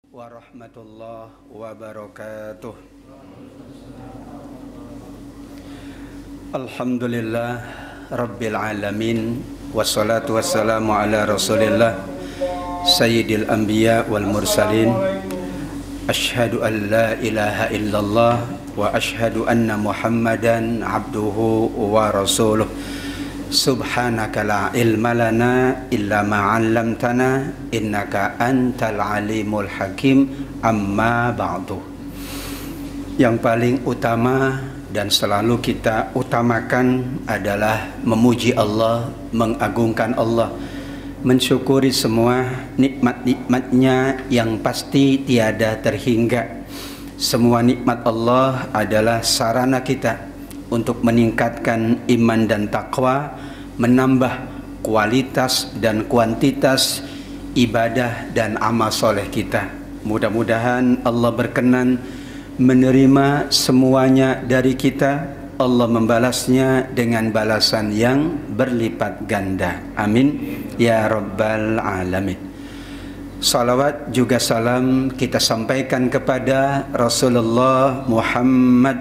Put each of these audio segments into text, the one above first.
warahmatullahi wabarakatuh. Alhamdulillah Rabbil alamin, wassalatu wassalamu ala rasulillah sayyidil anbiya wal mursalin. Ashhadu an la ilaha illallah wa ashhadu anna muhammadan abduhu wa rasuluh. Subhanaka la ilma lana illa ma 'allamtana innaka antal alimul hakim. Amma ba'du. Yang paling utama dan selalu kita utamakan adalah memuji Allah, mengagungkan Allah, mensyukuri semua nikmat-nikmatnya yang pasti tiada terhingga. Semua nikmat Allah adalah sarana kita untuk meningkatkan iman dan takwa, menambah kualitas dan kuantitas ibadah dan amal soleh kita. Mudah-mudahan Allah berkenan menerima semuanya dari kita. Allah membalasnya dengan balasan yang berlipat ganda. Amin ya rabbal alamin. Salawat juga salam kita sampaikan kepada Rasulullah Muhammad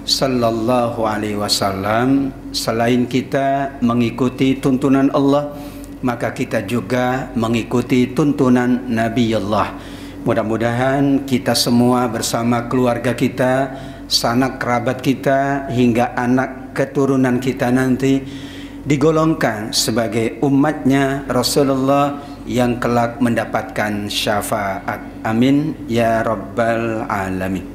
sallallahu alaihi wasallam. Selain kita mengikuti tuntunan Allah, maka kita juga mengikuti tuntunan Nabi Allah. Mudah-mudahan kita semua bersama keluarga kita, sanak kerabat kita, hingga anak keturunan kita nanti digolongkan sebagai umatnya Rasulullah yang kelak mendapatkan syafaat. Amin ya rabbal alamin.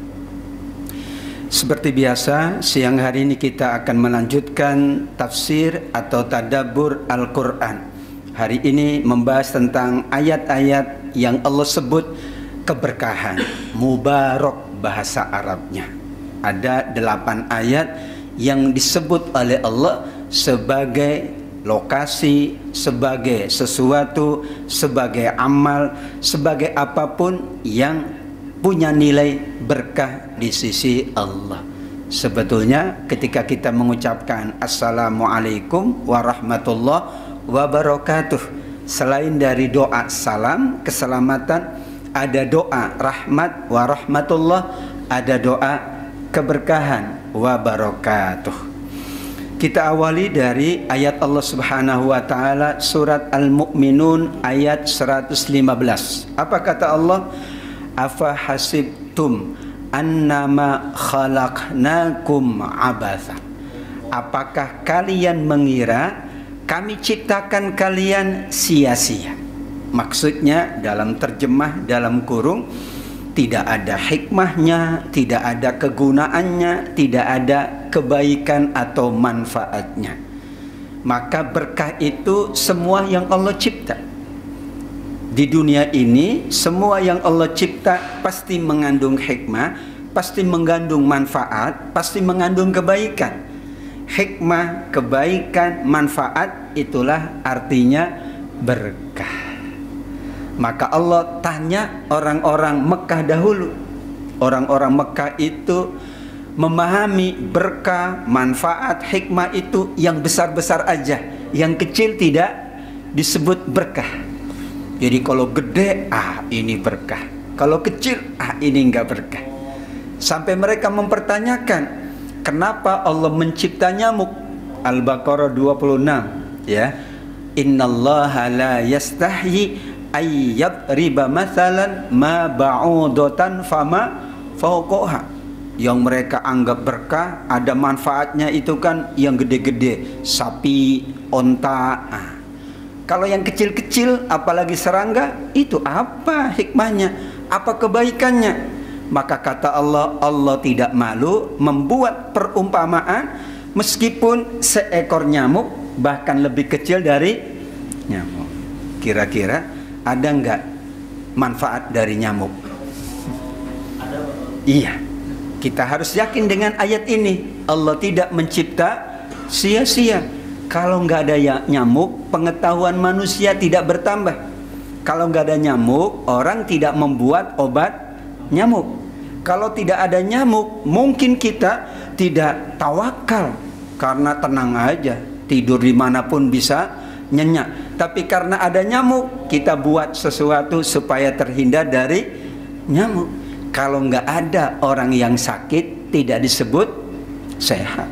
Seperti biasa, siang hari ini kita akan melanjutkan tafsir atau tadabbur Al-Quran. Hari ini membahas tentang ayat-ayat yang Allah sebut keberkahan, mubarak bahasa Arabnya. Ada 8 ayat yang disebut oleh Allah sebagai lokasi, sebagai sesuatu, sebagai amal, sebagai apapun yang punya nilai berkah di sisi Allah. Sebetulnya ketika kita mengucapkan Assalamualaikum warahmatullahi wabarakatuh, selain dari doa salam keselamatan, ada doa rahmat warahmatullah, ada doa keberkahan wabarakatuh. Kita awali dari ayat Allah Subhanahu wa taala, surat Al-Mu'minun ayat 115. Apa kata Allah? Afa hasibtum annama khalaqnakum abatha. Apakah kalian mengira kami ciptakan kalian sia-sia? Maksudnya dalam terjemah dalam kurung, tidak ada hikmahnya, tidak ada kegunaannya, tidak ada kebaikan atau manfaatnya. Maka berkah itu semua yang Allah cipta. Di dunia ini semua yang Allah cipta pasti mengandung hikmah, pasti mengandung manfaat, pasti mengandung kebaikan. Hikmah, kebaikan, manfaat, itulah artinya berkah. Maka Allah tanya orang-orang Mekah dahulu. Orang-orang Mekah itu memahami berkah, manfaat, hikmah itu yang besar-besar aja, yang kecil tidak disebut berkah. Jadi kalau gede, ini berkah. Kalau kecil, ini enggak berkah. Sampai mereka mempertanyakan, kenapa Allah mencipta nyamuk? Al-Baqarah 26, ya. Innallaha la yastahyi ayyadriba mathalan ma ba'udatan fama fawqaha. Yang mereka anggap berkah, ada manfaatnya itu kan yang gede-gede, sapi, onta. Kalau yang kecil-kecil, apalagi serangga, itu apa hikmahnya? Apa kebaikannya? Maka kata Allah, Allah tidak malu membuat perumpamaan meskipun seekor nyamuk bahkan lebih kecil dari nyamuk. Kira-kira ada enggak manfaat dari nyamuk? Ada. Iya. Kita harus yakin dengan ayat ini. Allah tidak mencipta sia-sia. Kalau nggak ada nyamuk, pengetahuan manusia tidak bertambah. Kalau nggak ada nyamuk, orang tidak membuat obat nyamuk. Kalau tidak ada nyamuk, mungkin kita tidak tawakal karena tenang aja, tidur dimanapun bisa nyenyak. Tapi karena ada nyamuk, kita buat sesuatu supaya terhindar dari nyamuk. Kalau nggak ada orang yang sakit, tidak disebut sehat.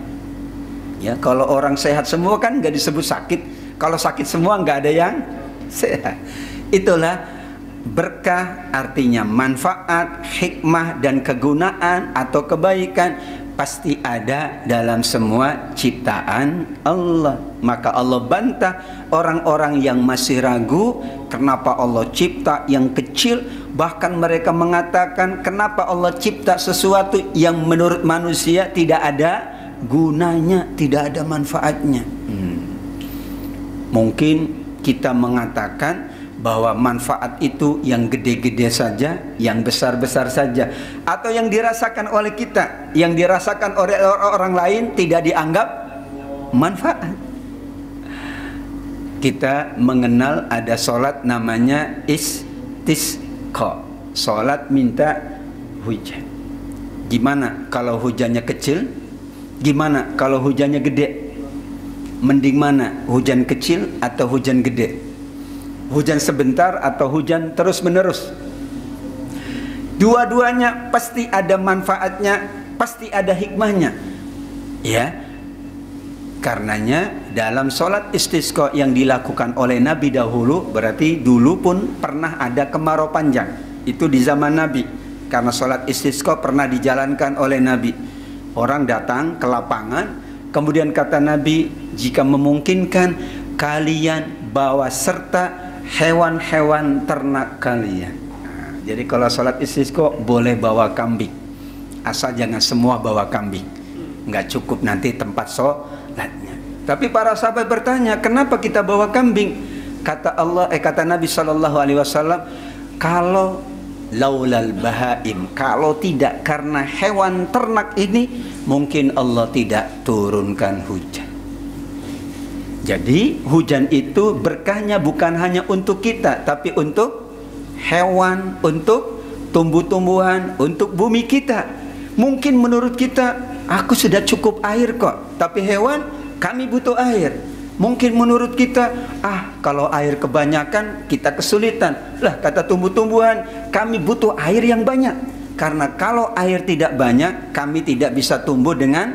Ya, kalau orang sehat semua kan nggak disebut sakit. Kalau sakit semua nggak ada yang sehat. Itulah berkah, artinya manfaat, hikmah dan kegunaan atau kebaikan pasti ada dalam semua ciptaan Allah. Maka Allah bantah orang-orang yang masih ragu kenapa Allah cipta yang kecil. Bahkan mereka mengatakan kenapa Allah cipta sesuatu yang menurut manusia tidak ada gunanya, tidak ada manfaatnya. Mungkin kita mengatakan bahwa manfaat itu yang gede-gede saja, yang besar-besar saja, atau yang dirasakan oleh kita, yang dirasakan oleh orang lain tidak dianggap manfaat. Kita mengenal ada sholat namanya istisqa, sholat minta hujan. Gimana kalau hujannya kecil? Gimana kalau hujannya gede? Mending mana? Hujan kecil atau hujan gede? Hujan sebentar atau hujan terus-menerus? Dua-duanya pasti ada manfaatnya, pasti ada hikmahnya. Ya. Karenanya dalam sholat istisqa yang dilakukan oleh Nabi dahulu, berarti dulu pun pernah ada kemarau panjang. Itu di zaman Nabi. Karena sholat istisqa pernah dijalankan oleh Nabi. Orang datang ke lapangan, kemudian kata Nabi, jika memungkinkan kalian bawa serta hewan-hewan ternak kalian. Nah, jadi kalau sholat istisqa boleh bawa kambing, asal jangan semua bawa kambing, nggak cukup nanti tempat sholatnya. Tapi para sahabat bertanya, kenapa kita bawa kambing? Kata Nabi SAW, kalau laulal bahaim, kalau tidak karena hewan ternak ini, mungkin Allah tidak turunkan hujan. Jadi hujan itu berkahnya bukan hanya untuk kita, tapi untuk hewan, untuk tumbuh-tumbuhan, untuk bumi kita. Mungkin menurut kita, aku sudah cukup air kok, tapi hewan, kami butuh air. Mungkin menurut kita, kalau air kebanyakan kita kesulitan. Lah kata tumbuh-tumbuhan, kami butuh air yang banyak. Karena kalau air tidak banyak, kami tidak bisa tumbuh dengan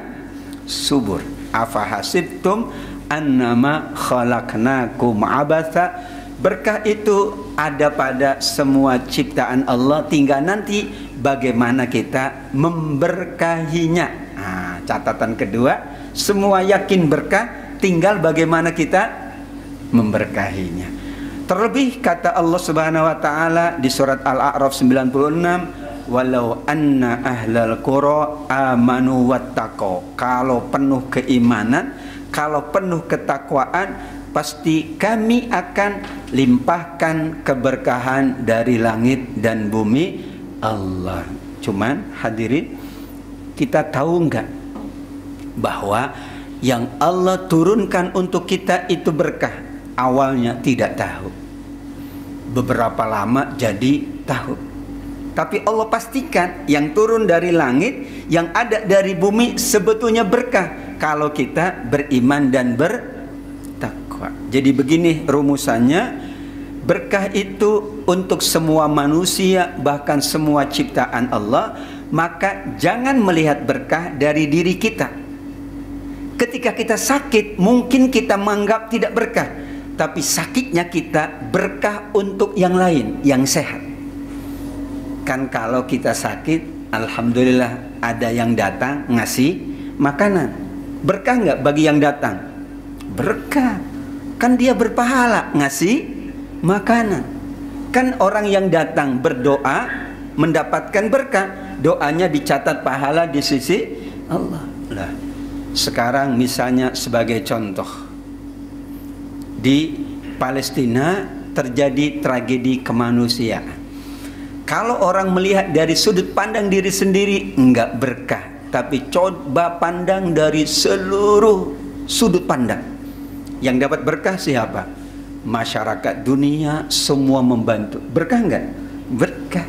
subur. Afahasibtum annama khalaqnakum abatha. Berkah itu ada pada semua ciptaan Allah, tinggal nanti bagaimana kita memberkahinya. Catatan kedua, semua yakin berkah, tinggal bagaimana kita memberkahinya. Terlebih kata Allah Subhanahu wa taala di surat Al-A'raf 96, walau anna ahlal qura amanu wattaqau. Kalau penuh keimanan, kalau penuh ketakwaan, pasti kami akan limpahkan keberkahan dari langit dan bumi Allah. Cuman hadirin, kita tahu enggak bahwa yang Allah turunkan untuk kita itu berkah? Awalnya tidak tahu, beberapa lama jadi tahu. Tapi Allah pastikan yang turun dari langit, yang ada dari bumi sebetulnya berkah kalau kita beriman dan bertakwa. Jadi begini rumusannya, berkah itu untuk semua manusia, bahkan semua ciptaan Allah. Maka jangan melihat berkah dari diri kita. Ketika kita sakit, mungkin kita menganggap tidak berkah, tapi sakitnya kita berkah untuk yang lain, yang sehat. Kan kalau kita sakit, alhamdulillah ada yang datang ngasih makanan. Berkah nggak bagi yang datang? Berkah. Kan dia berpahala ngasih makanan. Kan orang yang datang berdoa mendapatkan berkah, doanya dicatat pahala di sisi Allah. Lah, sekarang misalnya sebagai contoh, di Palestina terjadi tragedi kemanusiaan. Kalau orang melihat dari sudut pandang diri sendiri, enggak berkah. Tapi coba pandang dari seluruh sudut pandang. Yang dapat berkah siapa? Masyarakat dunia semua membantu. Berkah enggak? Berkah.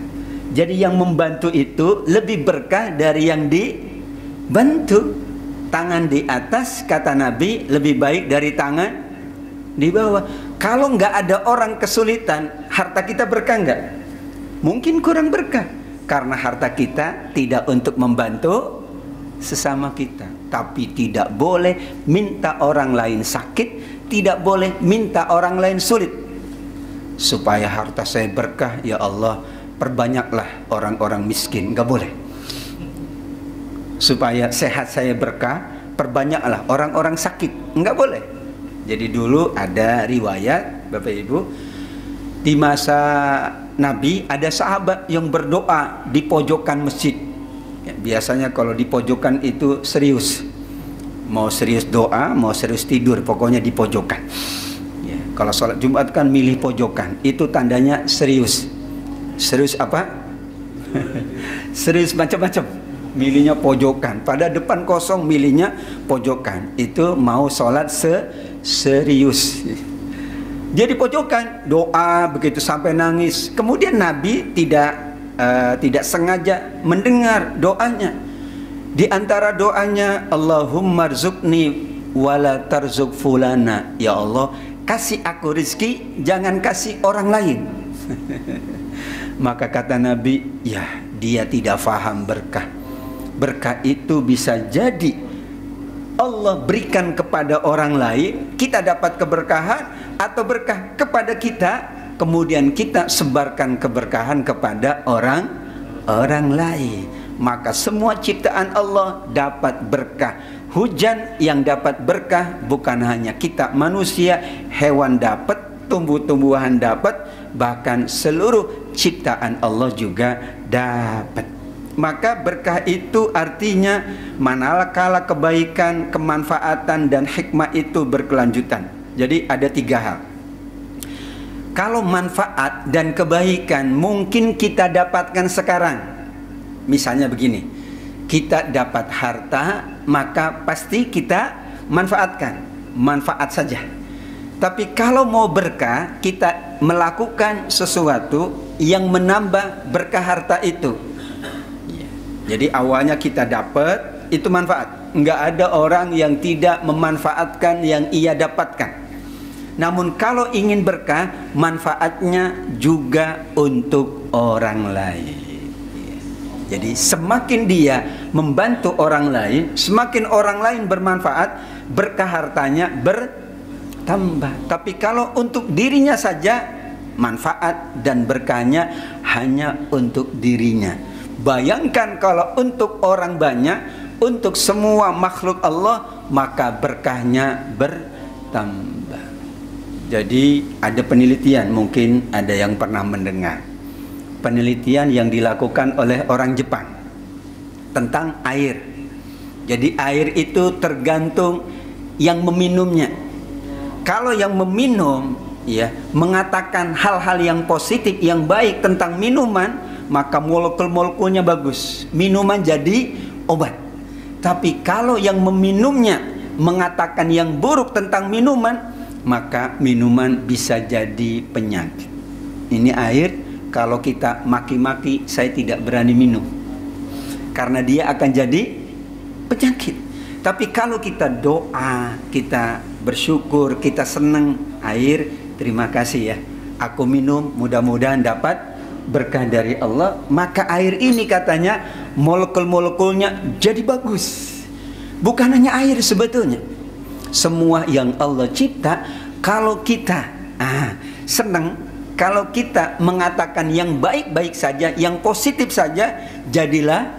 Jadi yang membantu itu lebih berkah dari yang dibantu. Tangan di atas, kata Nabi, lebih baik dari tangan di bawah. Kalau enggak ada orang kesulitan, harta kita berkah enggak? Mungkin kurang berkah. Karena harta kita tidak untuk membantu sesama kita. Tapi tidak boleh minta orang lain sakit, tidak boleh minta orang lain sulit. Supaya harta saya berkah, ya Allah, perbanyaklah orang-orang miskin. Enggak boleh. Supaya sehat saya berkah, perbanyaklah orang-orang sakit. Enggak boleh. Jadi dulu ada riwayat, Bapak Ibu, di masa Nabi ada sahabat yang berdoa di pojokan masjid. Ya, biasanya kalau di pojokan itu serius. Mau serius doa, mau serius tidur, pokoknya di pojokan. Ya, kalau sholat Jumat kan milih pojokan, itu tandanya serius. Serius apa? Serius macam-macam. Milihnya pojokan. Pada depan kosong milihnya pojokan. Itu mau sholat serius. Jadi pojokan, doa begitu sampai nangis. Kemudian Nabi tidak sengaja mendengar doanya. Di antara doanya, Allahumma rzuqni wala tarzuk fulana. Ya Allah, kasih aku rezeki, jangan kasih orang lain. Maka kata Nabi, ya, dia tidak faham berkah. Berkah itu bisa jadi Allah berikan kepada orang lain, kita dapat keberkahan, atau berkah kepada kita, kemudian kita sebarkan keberkahan kepada orang lain. Maka semua ciptaan Allah dapat berkah. Hujan yang dapat berkah bukan hanya kita manusia, hewan dapat, tumbuh-tumbuhan dapat, bahkan seluruh ciptaan Allah juga dapat. Maka berkah itu artinya manakala kebaikan, kemanfaatan dan hikmah itu berkelanjutan. Jadi ada 3 hal. Kalau manfaat dan kebaikan mungkin kita dapatkan sekarang. Misalnya begini, kita dapat harta, maka pasti kita manfaatkan. Manfaat saja. Tapi kalau mau berkah, kita melakukan sesuatu yang menambah berkah harta itu. Jadi awalnya kita dapat, itu manfaat. Enggak ada orang yang tidak memanfaatkan yang ia dapatkan. Namun kalau ingin berkah, manfaatnya juga untuk orang lain. Jadi semakin dia membantu orang lain, semakin orang lain bermanfaat, berkah hartanya bertambah. Tapi kalau untuk dirinya saja, manfaat dan berkahnya hanya untuk dirinya. Bayangkan kalau untuk orang banyak, untuk semua makhluk Allah, maka berkahnya bertambah. Jadi ada penelitian, mungkin ada yang pernah mendengar. Penelitian yang dilakukan oleh orang Jepang tentang air. Jadi air itu tergantung yang meminumnya. Kalau yang meminum ya mengatakan hal-hal yang positif, yang baik tentang minuman, maka molekul-molekulnya bagus, minuman jadi obat. Tapi kalau yang meminumnya mengatakan yang buruk tentang minuman, maka minuman bisa jadi penyakit. Ini air, kalau kita maki-maki, saya tidak berani minum, karena dia akan jadi penyakit. Tapi kalau kita doa, kita bersyukur, kita senang, air, terima kasih ya, aku minum, mudah-mudahan dapat berkah dari Allah, maka air ini katanya molekul-molekulnya jadi bagus. Bukan hanya air sebetulnya, semua yang Allah cipta, kalau kita senang, kalau kita mengatakan yang baik-baik saja, yang positif saja, jadilah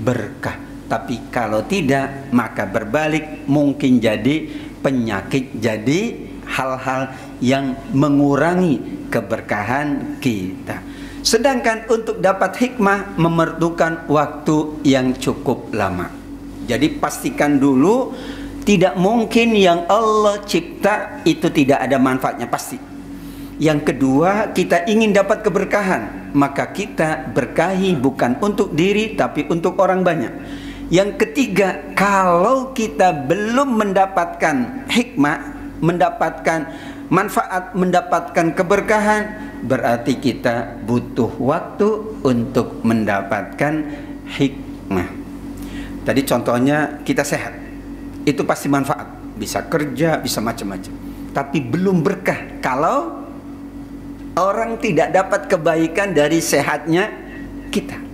berkah. Tapi kalau tidak, maka berbalik, mungkin jadi penyakit, jadi hal-hal yang mengurangi keberkahan kita. Sedangkan untuk dapat hikmah memerlukan waktu yang cukup lama. Jadi pastikan dulu, tidak mungkin yang Allah cipta itu tidak ada manfaatnya, pasti. Yang kedua, kita ingin dapat keberkahan, maka kita berkahi bukan untuk diri tapi untuk orang banyak. Yang ketiga, kalau kita belum mendapatkan hikmah, mendapatkan manfaat, mendapatkan keberkahan, berarti kita butuh waktu untuk mendapatkan hikmah. Tadi contohnya kita sehat, itu pasti manfaat, bisa kerja, bisa macam-macam. Tapi belum berkah kalau orang tidak dapat kebaikan dari sehatnya kita.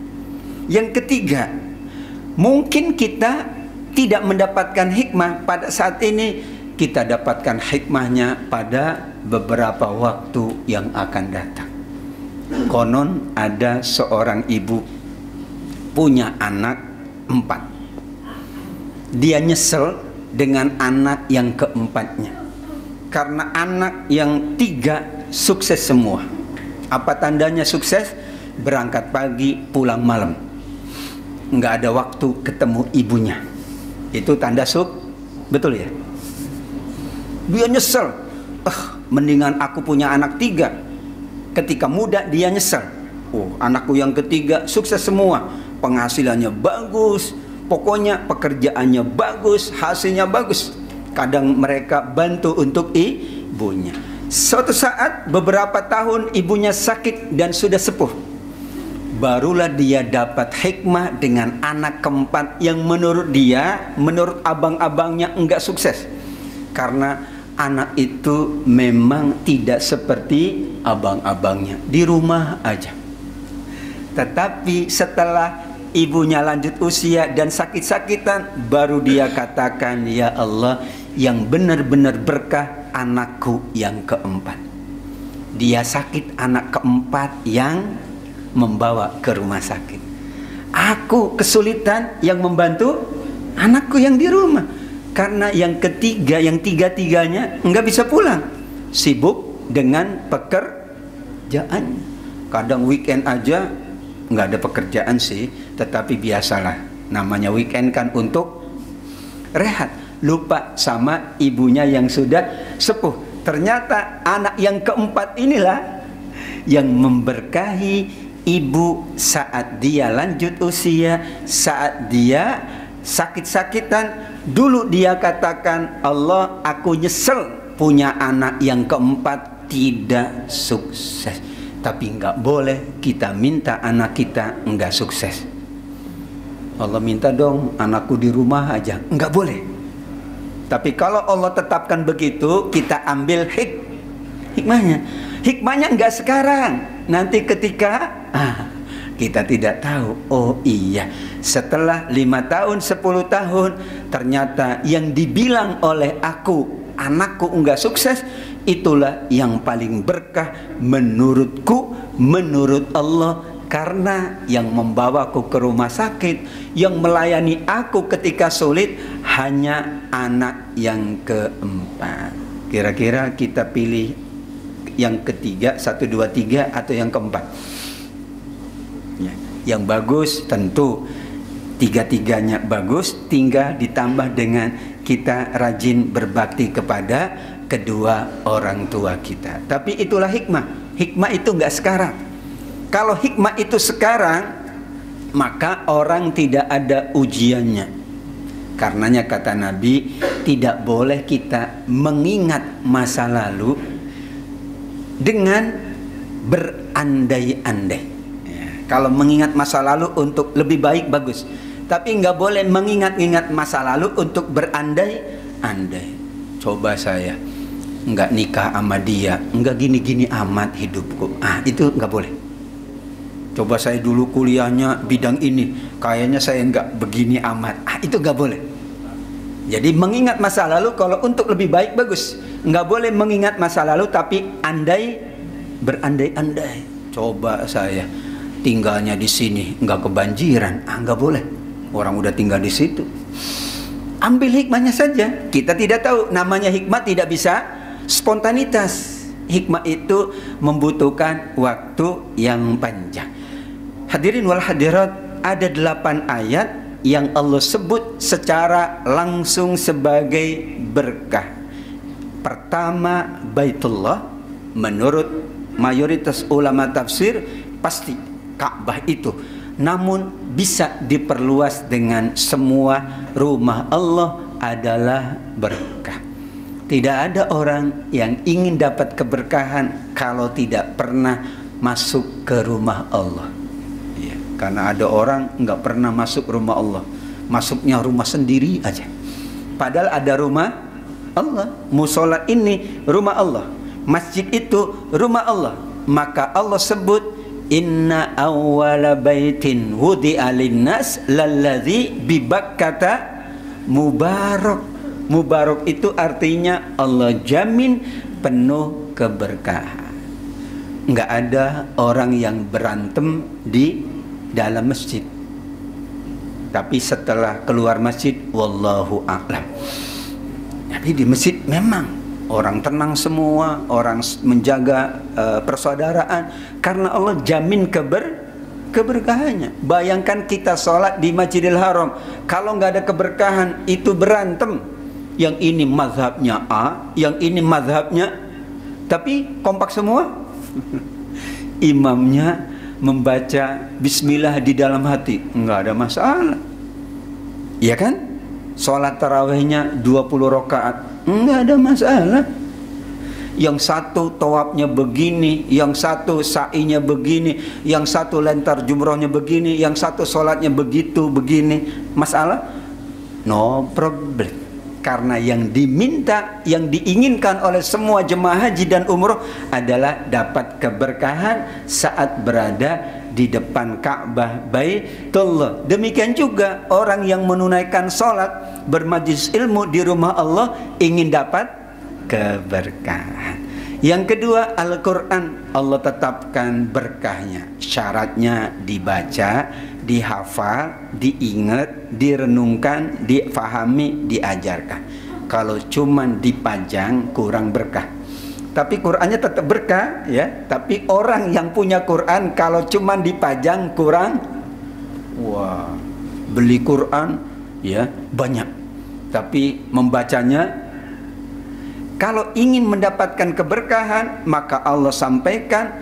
Yang ketiga, mungkin kita tidak mendapatkan hikmah pada saat ini, kita dapatkan hikmahnya pada beberapa waktu yang akan datang. Konon ada seorang ibu punya anak 4. Dia nyesel dengan anak yang keempatnya, karena anak yang 3 sukses semua. Apa tandanya sukses? Berangkat pagi, pulang malam, nggak ada waktu ketemu ibunya. Itu tanda betul ya? Dia nyesel, mendingan aku punya anak 3. Ketika muda dia nyesel, anakku yang ketiga sukses semua, penghasilannya bagus, pokoknya pekerjaannya bagus, hasilnya bagus. Kadang mereka bantu untuk ibunya. Suatu saat beberapa tahun ibunya sakit dan sudah sepuh, barulah dia dapat hikmah dengan anak keempat yang menurut dia, menurut abang-abangnya enggak sukses. Karena anak itu memang tidak seperti abang-abangnya, di rumah aja. Tetapi setelah ibunya lanjut usia dan sakit-sakitan, baru dia katakan, ya Allah, yang benar-benar berkah anakku yang keempat. Dia sakit anak keempat yang membawa ke rumah sakit. Aku kesulitan yang membantu anakku yang di rumah, karena yang ketiga, yang tiga-tiganya nggak bisa pulang, sibuk dengan pekerjaan. Kadang weekend aja nggak ada pekerjaan sih, tetapi biasalah, namanya weekend kan untuk rehat, lupa sama ibunya yang sudah sepuh. Ternyata anak yang keempat inilah yang memberkahi ibu saat dia lanjut usia, saat dia sakit-sakitan. Dulu dia katakan, Allah, aku nyesel punya anak yang keempat tidak sukses. Tapi nggak boleh kita minta anak kita nggak sukses. Allah minta dong anakku di rumah aja, nggak boleh. Tapi kalau Allah tetapkan begitu, kita ambil hikmahnya. Hikmahnya nggak sekarang, nanti ketika kita tidak tahu. Oh iya, setelah 5 tahun, 10 tahun, ternyata yang dibilang oleh aku, anakku enggak sukses, itulah yang paling berkah menurutku, menurut Allah. Karena yang membawaku ke rumah sakit, yang melayani aku ketika sulit, hanya anak yang keempat. Kira-kira kita pilih yang ketiga, 1, 2, 3, atau yang keempat? Ya, yang bagus tentu tiga-tiganya bagus, tinggal ditambah dengan kita rajin berbakti kepada kedua orang tua kita. Tapi itulah hikmah. Hikmah itu enggak sekarang. Kalau hikmah itu sekarang, maka orang tidak ada ujiannya. Karenanya kata Nabi, tidak boleh kita mengingat masa lalu dengan berandai-andai. Ya, kalau mengingat masa lalu untuk lebih baik bagus, tapi nggak boleh mengingat-ingat masa lalu untuk berandai-andai. Coba saya nggak nikah sama dia, nggak gini-gini amat hidupku. Itu nggak boleh. Coba saya dulu kuliahnya bidang ini, kayaknya saya nggak begini amat. Itu nggak boleh. Jadi mengingat masa lalu kalau untuk lebih baik bagus. Nggak boleh mengingat masa lalu tapi berandai-andai. Coba saya tinggalnya di sini nggak kebanjiran, nggak boleh. Orang udah tinggal di situ. Ambil hikmahnya saja. Kita tidak tahu, namanya hikmah tidak bisa spontanitas. Hikmah itu membutuhkan waktu yang panjang. Hadirin wal hadirat, ada 8 ayat yang Allah sebut secara langsung sebagai berkah. Pertama, Baitullah. Menurut mayoritas ulama tafsir, pasti Ka'bah itu. Namun bisa diperluas dengan semua rumah Allah adalah berkah. Tidak ada orang yang ingin dapat keberkahan kalau tidak pernah masuk ke rumah Allah. Ya, karena ada orang nggak pernah masuk rumah Allah, masuknya rumah sendiri aja. Padahal ada rumah Allah. Musola ini rumah Allah, masjid itu rumah Allah. Maka Allah sebut inna awwala baitin wudi'a linnas lalladzi bi Bakkata mubarak. Mubarak itu artinya Allah jamin penuh keberkahan. Enggak ada orang yang berantem di dalam masjid, tapi setelah keluar masjid wallahu a'lam. Tapi di masjid memang orang tenang semua, orang menjaga persaudaraan karena Allah jamin keberkahannya. Bayangkan kita sholat di Masjidil Haram, kalau nggak ada keberkahan itu berantem. Yang ini mazhabnya A, yang ini mazhabnya, tapi kompak semua. Imamnya membaca bismillah di dalam hati, nggak ada masalah. Ya kan? Sholat tarawihnya 20 rakaat, nggak ada masalah. Yang satu tawafnya begini, yang satu sa'inya begini, yang satu lentar jumrohnya begini, yang satu sholatnya begitu begini. Masalah? No problem. Karena yang diminta, yang diinginkan oleh semua jemaah haji dan umroh adalah dapat keberkahan saat berada di depan Ka'bah Baitullah. Demikian juga orang yang menunaikan sholat, bermajlis ilmu di rumah Allah, ingin dapat keberkahan. Yang kedua, Al-Quran Allah tetapkan berkahnya. Syaratnya dibaca, dihafal, diingat, direnungkan, difahami, diajarkan. Kalau cuman dipajang kurang berkah. Tapi Qurannya tetap berkah ya. Tapi orang yang punya Quran kalau cuman dipajang kurang. Wah, beli Quran ya banyak. Tapi membacanya, kalau ingin mendapatkan keberkahan maka Allah sampaikan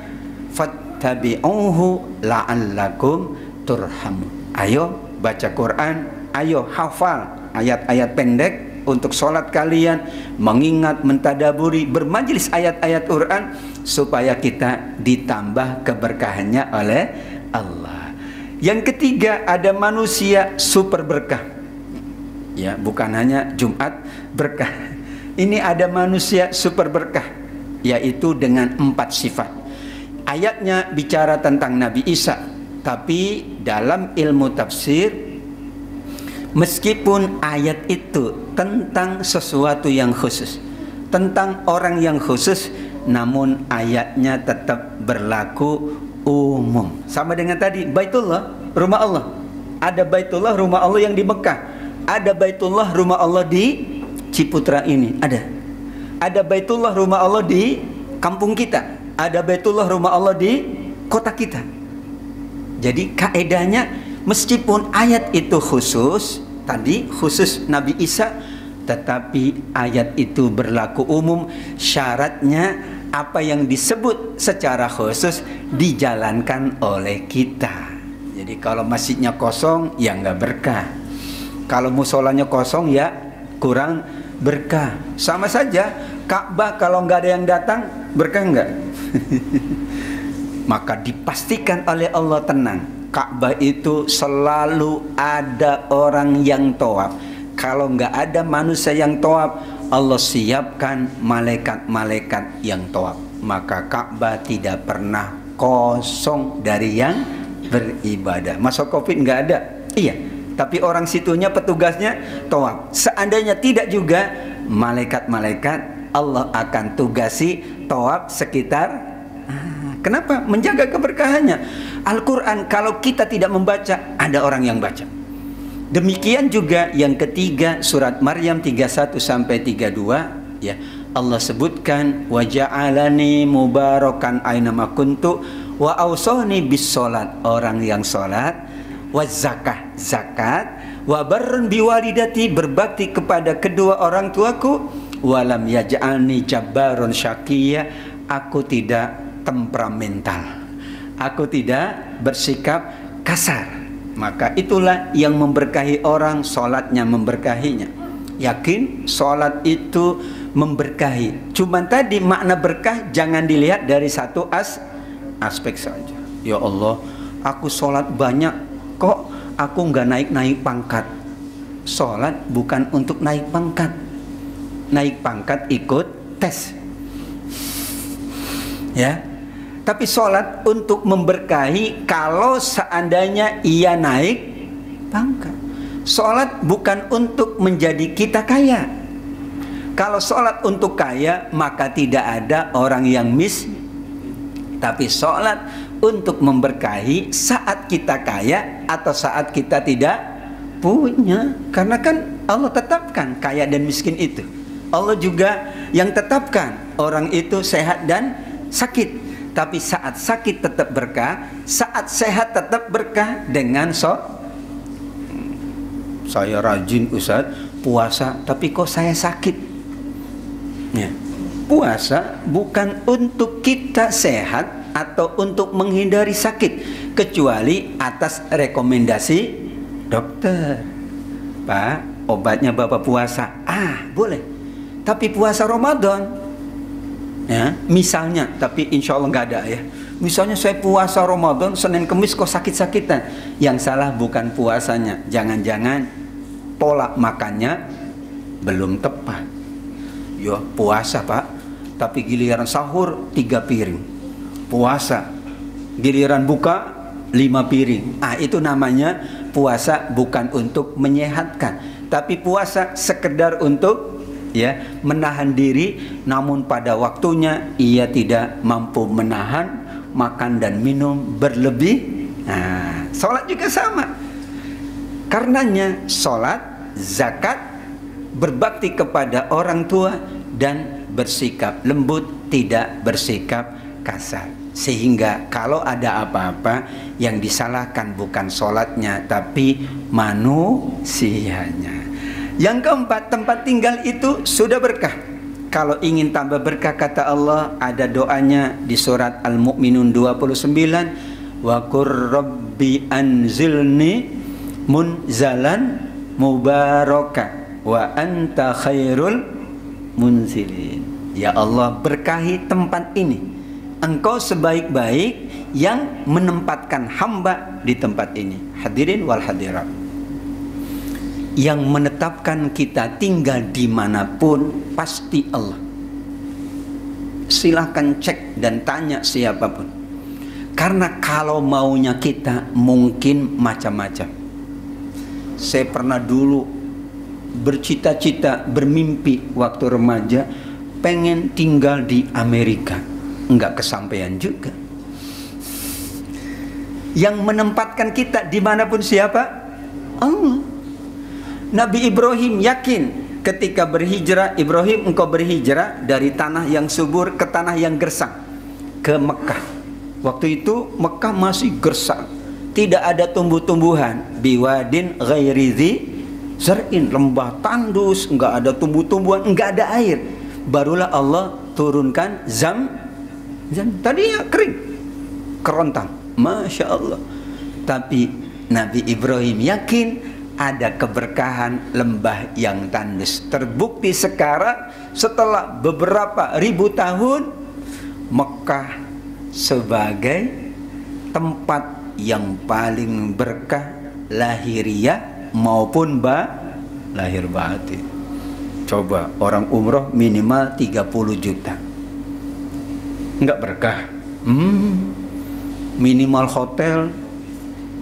fattabi'uhu la'allakum turhamun. Ayo baca Quran, ayo hafal ayat-ayat pendek untuk sholat kalian, mengingat, mentadaburi, bermajlis ayat-ayat Quran supaya kita ditambah keberkahannya oleh Allah. Yang ketiga, ada manusia super berkah. Ya, bukan hanya Jumat berkah. Ini ada manusia super berkah, yaitu dengan 4 sifat. Ayatnya bicara tentang Nabi Isa, tapi dalam ilmu tafsir, meskipun ayat itu tentang sesuatu yang khusus, tentang orang yang khusus, namun ayatnya tetap berlaku umum. Sama dengan tadi, Baitullah, rumah Allah. Ada Baitullah, rumah Allah yang di Mekah. Ada Baitullah, rumah Allah di Ciputra ini. Ada Baitullah, rumah Allah di kampung kita. Ada Baitullah, rumah Allah di kota kita. Jadi kaedahnya, meskipun ayat itu khusus, tadi khusus Nabi Isa, tetapi ayat itu berlaku umum. Syaratnya apa yang disebut secara khusus dijalankan oleh kita. Jadi kalau masjidnya kosong ya nggak berkah. Kalau musolanya kosong ya kurang berkah. Sama saja Ka'bah kalau nggak ada yang datang berkah nggak? Maka dipastikan oleh Allah tenang, Ka'bah itu selalu ada orang yang tawaf. Kalau nggak ada manusia yang tawaf, Allah siapkan malaikat-malaikat yang tawaf. Maka Ka'bah tidak pernah kosong dari yang beribadah. Masa Covid nggak ada? Iya. Tapi orang situnya, petugasnya tawaf. Seandainya tidak juga, malaikat-malaikat Allah akan tugasi tawaf sekitar. Kenapa? Menjaga keberkahannya. Al-Quran kalau kita tidak membaca, ada orang yang baca. Demikian juga yang ketiga, surat Maryam 31 sampai 32 ya. Allah sebutkan wa ja'alani mubarakan aina ma kuntu wa ausani bis salat, orang yang salat, wa zakah, zakat, wa barrun biwalidati, berbakti kepada kedua orang tuaku, walam yaj'alni jabbaron syaqiyya, aku tidak temperamental, aku tidak bersikap kasar. Maka itulah yang memberkahi orang, sholatnya memberkahinya. Yakin sholat itu memberkahi. Cuman tadi makna berkah jangan dilihat dari satu aspek saja. Ya Allah, aku sholat banyak, kok aku nggak naik-naik pangkat. Sholat bukan untuk naik pangkat. Naik pangkat ikut tes. Ya. Tapi sholat untuk memberkahi kalau seandainya ia naik pangkat. Sholat bukan untuk menjadi kita kaya. Kalau sholat untuk kaya, maka tidak ada orang yang miskin. Tapi sholat untuk memberkahi saat kita kaya atau saat kita tidak punya. Karena kan Allah tetapkan kaya dan miskin itu. Allah juga yang tetapkan orang itu sehat dan sakit. Tapi saat sakit tetap berkah, saat sehat tetap berkah dengan saya rajin Ustaz puasa, tapi kok saya sakit. Ya. Puasa bukan untuk kita sehat atau untuk menghindari sakit, kecuali atas rekomendasi dokter. Pak, obatnya Bapak puasa. Boleh. Tapi puasa Ramadan. Ya, misalnya, tapi insya Allah nggak ada ya. Misalnya saya puasa Ramadan, Senin Kemis kok sakit-sakitan. Yang salah bukan puasanya, jangan-jangan pola makannya belum tepat. Ya puasa Pak, tapi giliran sahur 3 piring. Puasa, giliran buka 5 piring. Itu namanya puasa bukan untuk menyehatkan, tapi puasa sekedar untuk menahan diri, namun pada waktunya ia tidak mampu menahan makan dan minum berlebih. Sholat juga sama. Karenanya sholat, zakat, berbakti kepada orang tua, dan bersikap lembut, tidak bersikap kasar. Sehingga kalau ada apa-apa, yang disalahkan bukan sholatnya, tapi manusianya. Yang keempat, tempat tinggal itu sudah berkah. Kalau ingin tambah berkah, kata Allah, ada doanya di surat Al-Mu'minun 29. Wa qur rabbi anzilni munzalan mubaraka wa anta khairul munzilin. Ya Allah, berkahi tempat ini. Engkau sebaik-baik yang menempatkan hamba di tempat ini. Hadirin wal hadirat, yang menetapkan kita tinggal dimanapun pasti Allah. Silahkan cek dan tanya siapapun. Karena kalau maunya kita mungkin macam-macam. Saya pernah dulu bercita-cita, bermimpi waktu remaja pengen tinggal di Amerika. Enggak kesampaian juga. Yang menempatkan kita dimanapun siapa? Allah. Nabi Ibrahim yakin ketika berhijrah, Ibrahim engkau berhijrah dari tanah yang subur ke tanah yang gersang, ke Mekah. Waktu itu Mekah masih gersang, tidak ada tumbuh-tumbuhan, biwadin ghairi dzi zar'in, lembah tandus, enggak ada tumbuh-tumbuhan, enggak ada air. Barulah Allah turunkan zam, tadinya kering, kerontang, Masya Allah. Tapi Nabi Ibrahim yakin ada keberkahan lembah yang tandus. Terbukti sekarang setelah beberapa ribu tahun, Mekah sebagai tempat yang paling berkah lahiriah maupun lahir batin. Coba orang umroh minimal 30 juta, enggak berkah. Minimal hotel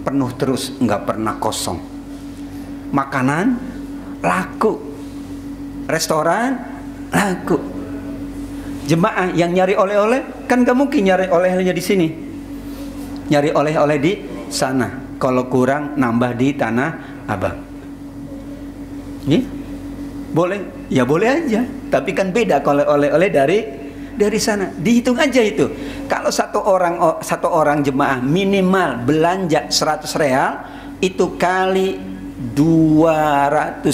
penuh terus, enggak pernah kosong. Makanan laku, restoran laku. Jemaah yang nyari oleh-oleh kan gak mungkin nyari oleh-olehnya di sini, nyari oleh-oleh di sana. Kalau kurang nambah di Tanah Abang. Boleh, ya boleh aja. Tapi kan beda kalau oleh-oleh dari sana. Dihitung aja itu. Kalau satu orang jemaah minimal belanja 100 real, itu kali 200.000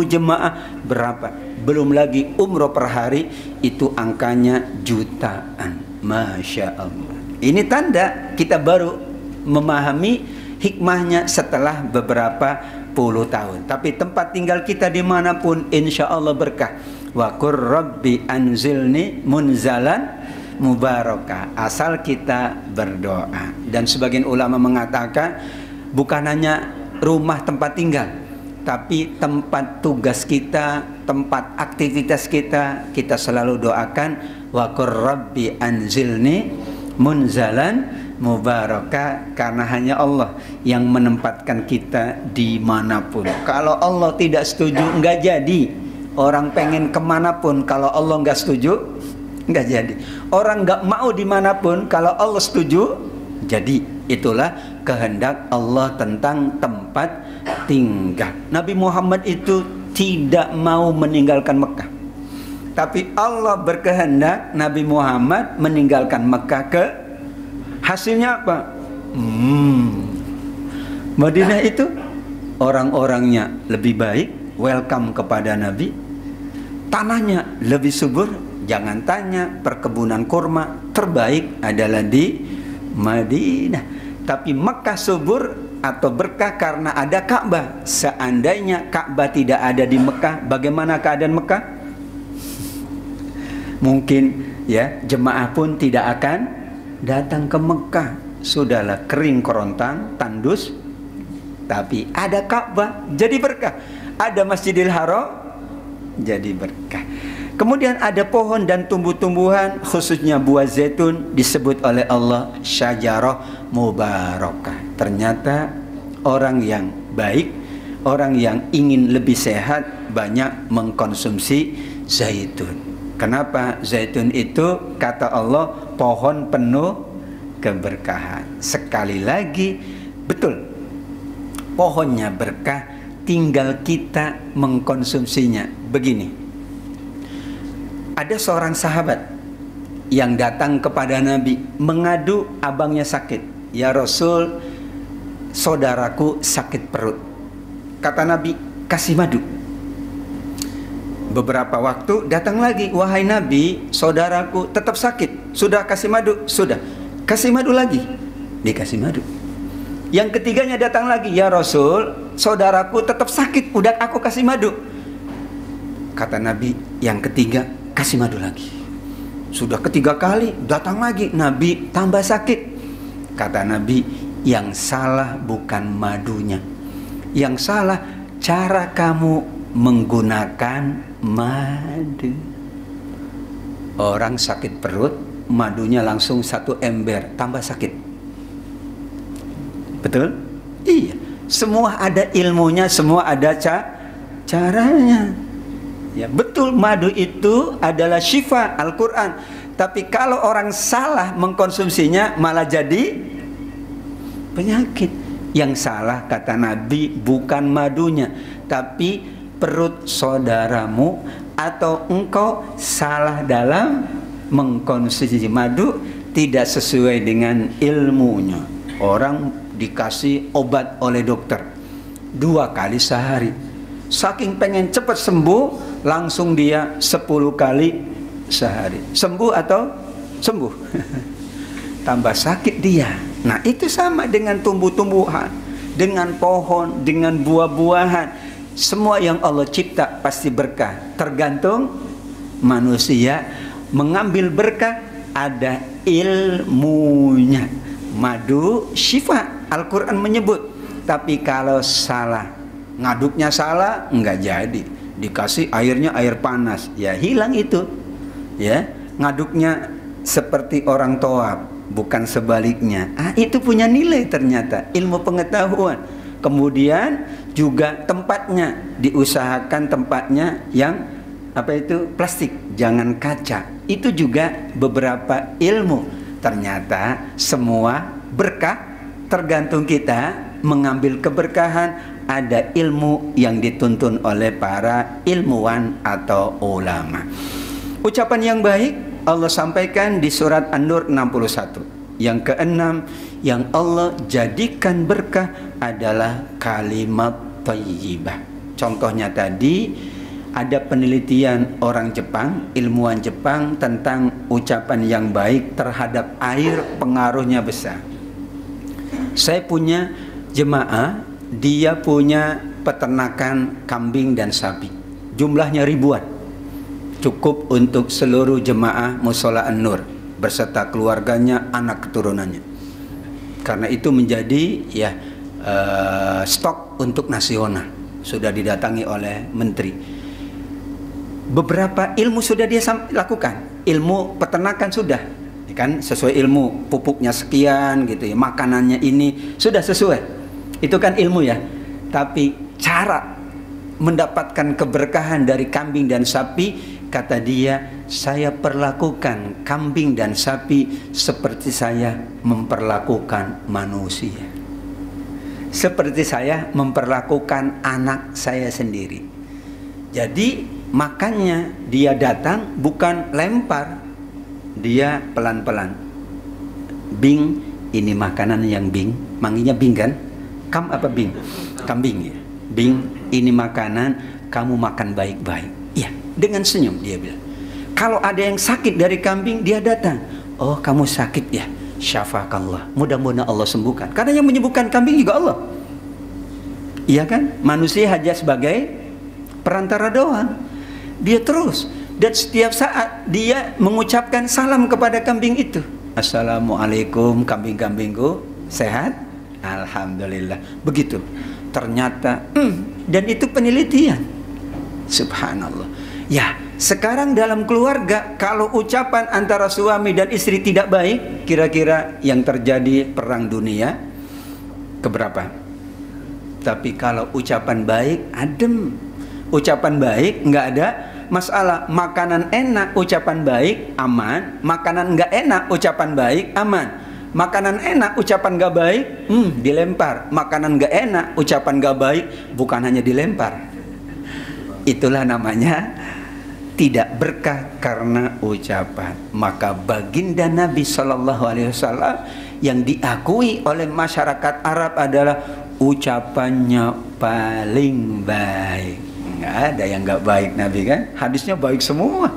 jemaah berapa? Belum lagi umroh per hari, itu angkanya jutaan. Masya Allah. Ini tanda kita baru memahami hikmahnya setelah beberapa puluh tahun. Tapi tempat tinggal kita dimanapun insya Allah berkah. Wa qur rabbi anzilni munzalan mubarakah, asal kita berdoa. Dan sebagian ulama mengatakan bukan hanya rumah tempat tinggal, tapi tempat tugas kita, tempat aktivitas kita, kita selalu doakan wa qur rabbi anzilni munzalan mubaraka, karena hanya Allah yang menempatkan kita dimanapun. Kalau Allah tidak setuju, nggak jadi. Orang pengen kemanapun, kalau Allah nggak setuju, nggak jadi. Orang nggak mau dimanapun, kalau Allah setuju, jadi. Itulah kehendak Allah tentang tempat tinggal. Nabi Muhammad itu tidak mau meninggalkan Mekah, tapi Allah berkehendak Nabi Muhammad meninggalkan Mekah. Hasilnya apa? Madinah itu orang-orangnya lebih baik, welcome kepada Nabi. Tanahnya lebih subur, jangan tanya, perkebunan kurma terbaik adalah di Madinah. Tapi Mekah subur atau berkah karena ada Ka'bah. Seandainya Ka'bah tidak ada di Mekah, bagaimana keadaan Mekah? Mungkin ya, jemaah pun tidak akan datang ke Mekah. Sudahlah kering kerontang, tandus. Tapi ada Ka'bah, jadi berkah. Ada Masjidil Haram, jadi berkah. Kemudian ada pohon dan tumbuh-tumbuhan, khususnya buah zaitun, disebut oleh Allah syajarah mubarakah. Ternyata orang yang baik, orang yang ingin lebih sehat, banyak mengkonsumsi zaitun. Kenapa? Zaitun itu kata Allah pohon penuh keberkahan. Sekali lagi, betul, pohonnya berkah, tinggal kita mengkonsumsinya. Begini, ada seorang sahabat yang datang kepada Nabi mengadu abangnya sakit. Ya Rasul, saudaraku sakit perut. Kata Nabi, kasih madu. Beberapa waktu datang lagi, wahai Nabi, saudaraku tetap sakit. Sudah kasih madu? Sudah. Kasih madu lagi. Dikasih madu. Yang ketiganya datang lagi, ya Rasul, saudaraku tetap sakit. Udah aku kasih madu. Kata Nabi, yang ketiga, kasih madu lagi. Sudah ketiga kali datang lagi, Nabi tambah sakit. Kata Nabi, yang salah bukan madunya, yang salah cara kamu menggunakan madu. Orang sakit perut, madunya langsung 1 ember, tambah sakit. Betul? Iya. Semua ada ilmunya, semua ada caranya. Ya, betul, madu itu adalah syifa Al-Quran. Tapi kalau orang salah mengkonsumsinya malah jadi penyakit. Yang salah kata Nabi bukan madunya, tapi perut saudaramu, atau engkau salah dalam mengkonsumsi madu, tidak sesuai dengan ilmunya. Orang dikasih obat oleh dokter 2 kali sehari, saking pengen cepat sembuh, langsung dia 10 kali sehari. Sembuh atau sembuh? Tambah sakit dia. Nah, itu sama dengan tumbuh-tumbuhan, dengan pohon, dengan buah-buahan. Semua yang Allah cipta pasti berkah. Tergantung manusia mengambil berkah, ada ilmunya. Madu syifa, Al-Quran menyebut. Tapi kalau salah, ngaduknya salah, enggak jadi. Dikasih airnya air panas, ya hilang itu. Ya, ngaduknya seperti orang tawaf, bukan sebaliknya. Itu punya nilai ternyata, ilmu pengetahuan. Kemudian juga tempatnya, diusahakan tempatnya yang plastik, jangan kaca. Itu juga beberapa ilmu. Ternyata semua berkah, tergantung kita mengambil keberkahan. Ada ilmu yang dituntun oleh para ilmuwan atau ulama. Ucapan yang baik Allah sampaikan di surat An-Nur 61. Yang keenam yang Allah jadikan berkah adalah kalimat thayyibah. Contohnya tadi ada penelitian orang Jepang, ilmuwan Jepang, tentang ucapan yang baik terhadap air pengaruhnya besar. Saya punya jemaah, dia punya peternakan kambing dan sapi, jumlahnya ribuan, cukup untuk seluruh jemaah Mushola An-Nur berserta keluarganya, anak keturunannya. Karena itu menjadi stok untuk nasional, sudah didatangi oleh menteri. Beberapa ilmu sudah dia lakukan, ilmu peternakan sudah, Ya kan sesuai ilmu, pupuknya sekian gitu ya, makanannya ini sudah sesuai. Itu kan ilmu ya. Tapi cara mendapatkan keberkahan dari kambing dan sapi, kata dia, saya perlakukan kambing dan sapi seperti saya memperlakukan manusia, seperti saya memperlakukan anak saya sendiri. Jadi makanya dia datang bukan lempar, dia pelan-pelan. Bing, ini makanan yang Bing, manggilnya Bing kan? Kam apa Bing? Kambing ya. Bing, ini makanan, kamu makan baik-baik. Iya, dengan senyum dia bilang. Kalau ada yang sakit dari kambing, dia datang. Oh, kamu sakit ya? Syafakallah. Mudah-mudahan Allah sembuhkan. Karena yang menyembuhkan kambing juga Allah. Iya kan? Manusia hanya sebagai perantara doang. Dia terus. Dan setiap saat dia mengucapkan salam kepada kambing itu. Assalamualaikum kambing-kambingku, sehat? Alhamdulillah. Begitu. Ternyata dan itu penelitian. Subhanallah. Ya, sekarang dalam keluarga kalau ucapan antara suami dan istri tidak baik, kira-kira yang terjadi perang dunia keberapa? Tapi kalau ucapan baik, adem. Ucapan baik nggak ada masalah. Makanan enak, ucapan baik, aman. Makanan nggak enak, ucapan baik, aman. Makanan enak, ucapan gak baik, dilempar. Makanan gak enak, ucapan gak baik, bukan hanya dilempar. Itulah namanya tidak berkah karena ucapan. Maka baginda Nabi SAW yang diakui oleh masyarakat Arab adalah ucapannya paling baik. Nggak ada yang gak baik Nabi kan? Hadisnya baik semua.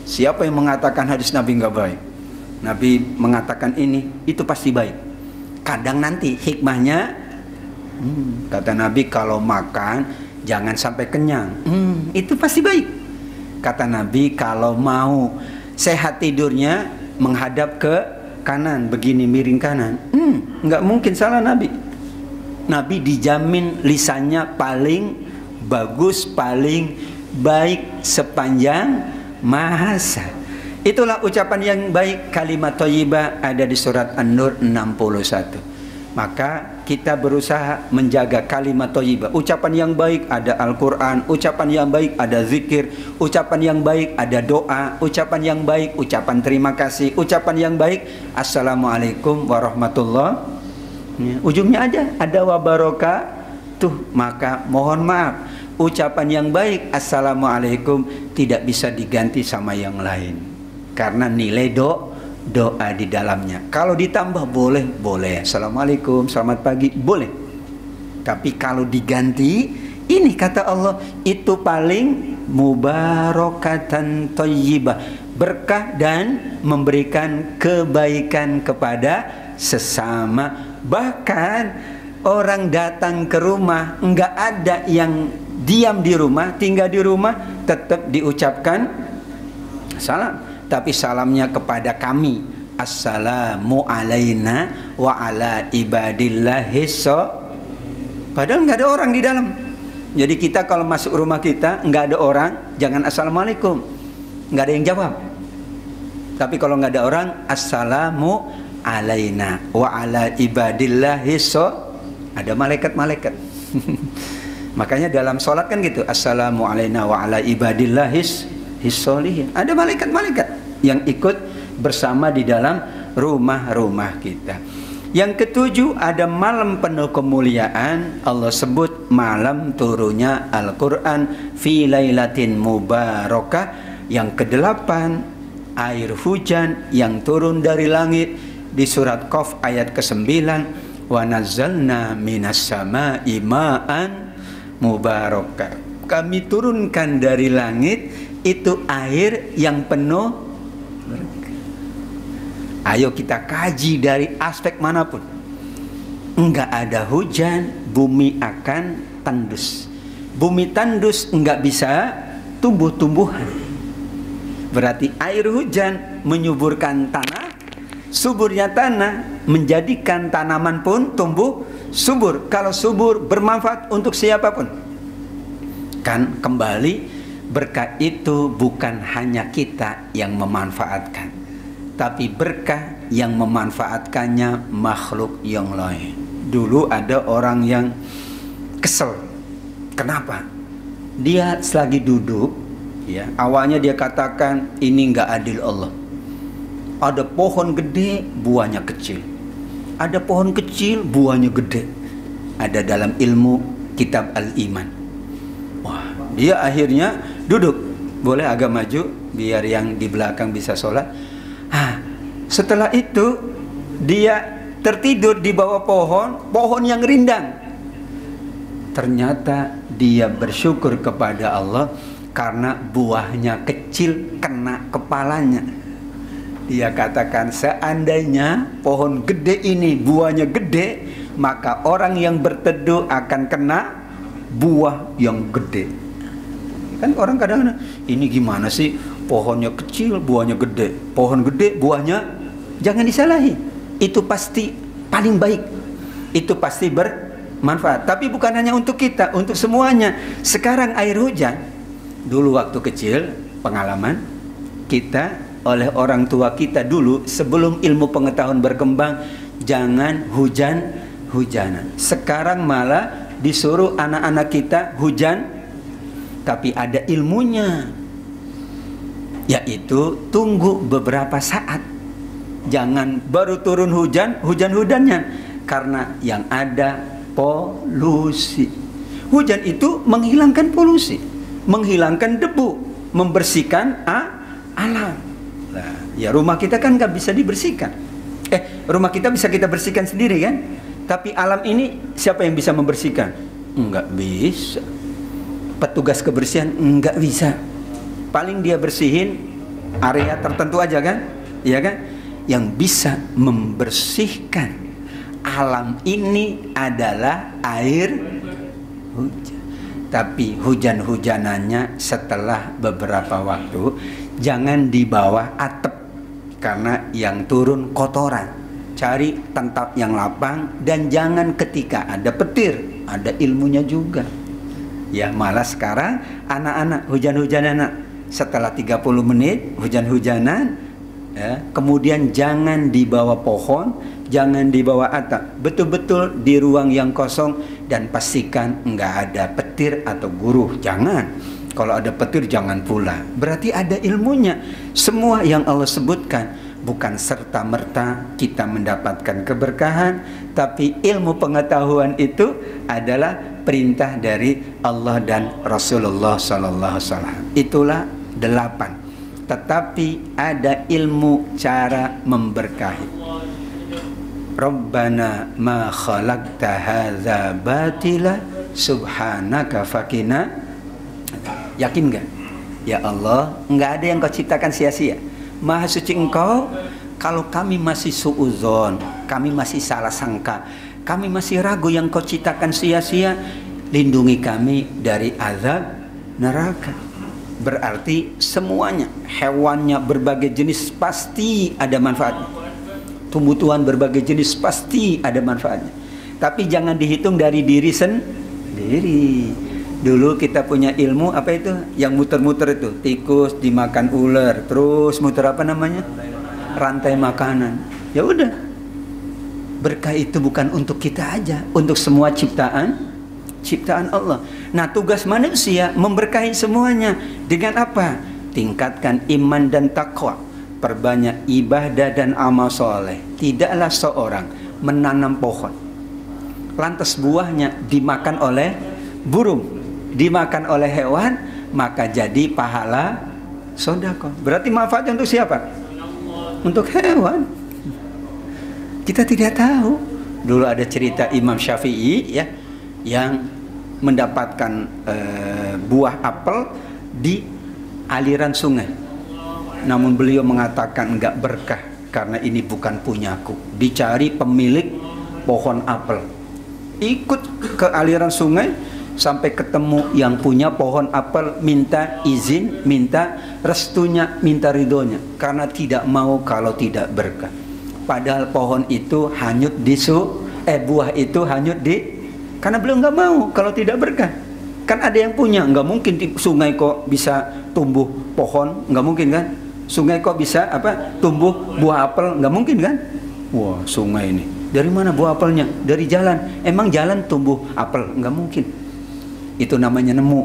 Siapa yang mengatakan hadis Nabi gak baik? Nabi mengatakan ini, itu pasti baik. Kadang nanti hikmahnya, kata Nabi kalau makan jangan sampai kenyang. Itu pasti baik. Kata Nabi kalau mau sehat tidurnya menghadap ke kanan, begini miring kanan. Nggak mungkin salah Nabi. Nabi dijamin lisannya paling bagus, paling baik sepanjang masa. Itulah ucapan yang baik. Kalimat thayyibah ada di surat An-Nur 61. Maka kita berusaha menjaga kalimat thayyibah. Ucapan yang baik ada Al-Quran, ucapan yang baik ada zikir, ucapan yang baik ada doa, ucapan yang baik ucapan terima kasih, ucapan yang baik Assalamualaikum warahmatullahi wabarakatuh. Ujungnya aja ada wabarakatuh. Maka mohon maaf, ucapan yang baik Assalamualaikum tidak bisa diganti sama yang lain. Karena nilai doa di dalamnya. Kalau ditambah boleh. Assalamualaikum, selamat pagi, boleh. Tapi kalau diganti, ini kata Allah, itu paling mubarakatan thayyibah, berkah dan memberikan kebaikan kepada sesama. Bahkan orang datang ke rumah, enggak ada yang diam di rumah, tinggal di rumah, tetap diucapkan salam. Tapi salamnya kepada kami, assalamu alaina wa ala ibadillahi padahal nggak ada orang di dalam. Jadi kita kalau masuk rumah kita nggak ada orang, jangan assalamualaikum, nggak ada yang jawab. Tapi kalau nggak ada orang, assalamu alaina wa ala ibadillahi ada malaikat-malaikat. Makanya dalam sholat kan gitu, assalamu alaina wa ala ibadillahi sholihin. Ada malaikat-malaikat yang ikut bersama di dalam rumah-rumah kita. Yang ketujuh, ada malam penuh kemuliaan. Allah sebut malam turunnya Al-Quran fi lailatin mubarakah. Yang kedelapan, air hujan yang turun dari langit di surat Qaf ayat ke-9. Wa nazzalna minas sama'i ma'an mubarakah. Kami turunkan dari langit itu air yang penuh. Ayo kita kaji dari aspek manapun. Enggak ada hujan, bumi akan tandus. Bumi tandus enggak bisa tumbuh-tumbuhan. Berarti air hujan menyuburkan tanah, suburnya tanah menjadikan tanaman pun tumbuh subur. Kalau subur bermanfaat untuk siapapun. Kan kembali berkat itu bukan hanya kita yang memanfaatkan, tapi berkah yang memanfaatkannya makhluk yang lain. Dulu ada orang yang kesel. Kenapa? Dia selagi duduk, ya, awalnya dia katakan ini nggak adil Allah. Ada pohon gede, buahnya kecil. Ada pohon kecil, buahnya gede. Ada dalam ilmu kitab Al-Iman. Wah, dia akhirnya duduk. Boleh agak maju biar yang di belakang bisa sholat. Setelah itu dia tertidur di bawah pohon yang rindang. Ternyata dia bersyukur kepada Allah karena buahnya kecil kena kepalanya. Dia katakan, seandainya pohon gede ini buahnya gede, maka orang yang berteduh akan kena buah yang gede. Kan orang kadang-kadang, ini gimana sih, pohonnya kecil buahnya gede, pohon gede buahnya. Jangan disalahi, itu pasti paling baik, itu pasti bermanfaat. Tapi bukan hanya untuk kita, untuk semuanya. Sekarang air hujan, dulu waktu kecil pengalaman kita oleh orang tua kita dulu, sebelum ilmu pengetahuan berkembang, jangan hujan-hujanan. Sekarang malah disuruh anak-anak kita hujan, tapi ada ilmunya, yaitu tunggu beberapa saat. Jangan baru turun hujan-hujannya, karena yang ada polusi. Hujan itu menghilangkan polusi, menghilangkan debu, membersihkan alam. Nah, ya rumah kita kan nggak bisa dibersihkan. Rumah kita bisa kita bersihkan sendiri kan? Tapi alam ini siapa yang bisa membersihkan? Nggak bisa. Petugas kebersihan nggak bisa. Paling dia bersihin area tertentu aja kan? Iya kan? Yang bisa membersihkan alam ini adalah air hujan. Tapi hujan-hujanannya setelah beberapa waktu, jangan di bawah atap, karena yang turun kotoran. Cari tempat yang lapang, dan jangan ketika ada petir, ada ilmunya juga. Ya, malah sekarang anak-anak hujan-hujanan, setelah 30 menit hujan-hujanan, ya, kemudian jangan di bawah pohon, jangan di bawah atap, betul-betul di ruang yang kosong, dan pastikan nggak ada petir atau guruh. Jangan. Kalau ada petir jangan pula. Berarti ada ilmunya. Semua yang Allah sebutkan bukan serta-merta kita mendapatkan keberkahan, tapi ilmu pengetahuan itu adalah perintah dari Allah dan Rasulullah SAW. Itulah 8. Tetapi ada ilmu cara memberkahi. Rabbana ma khalaqta hadza batila subhanaka fakina. Yakin gak? Ya Allah, enggak ada yang kau ciptakan sia-sia. Maha suci engkau. Kalau kami masih suudzon, kami masih salah sangka, kami masih ragu yang kau ciptakan sia-sia, lindungi kami dari azab neraka. Berarti semuanya, hewannya berbagai jenis pasti ada manfaatnya. Tumbuh-tumbuhan berbagai jenis pasti ada manfaatnya. Tapi jangan dihitung dari diri sendiri. Dulu kita punya ilmu apa itu? Yang muter-muter itu, tikus dimakan ular, terus muter apa namanya? Rantai makanan. Ya udah. Berkah itu bukan untuk kita aja, untuk semua ciptaan Allah. Nah, tugas manusia memberkahi semuanya dengan apa? Tingkatkan iman dan takwa, perbanyak ibadah dan amal soleh. Tidaklah seorang menanam pohon, lantas buahnya dimakan oleh burung, dimakan oleh hewan, maka jadi pahala sedekah. Berarti manfaatnya untuk siapa? Untuk hewan. Kita tidak tahu. Dulu ada cerita Imam Syafi'i, ya, yang mendapatkan buah apel di aliran sungai. Namun beliau mengatakan enggak berkah karena ini bukan punyaku. Dicari pemilik pohon apel. Ikut ke aliran sungai sampai ketemu yang punya pohon apel, minta izin, minta restunya, minta ridhonya, karena tidak mau kalau tidak berkah. Padahal pohon itu hanyut di buah itu hanyut di, karena beliau nggak mau kalau tidak berkah. Kan ada yang punya, nggak mungkin di sungai kok bisa tumbuh pohon, nggak mungkin kan? Sungai kok bisa tumbuh buah apel? Nggak mungkin kan? Wah, sungai ini. Dari mana buah apelnya? Dari jalan. Emang jalan tumbuh apel? Nggak mungkin. Itu namanya nemu.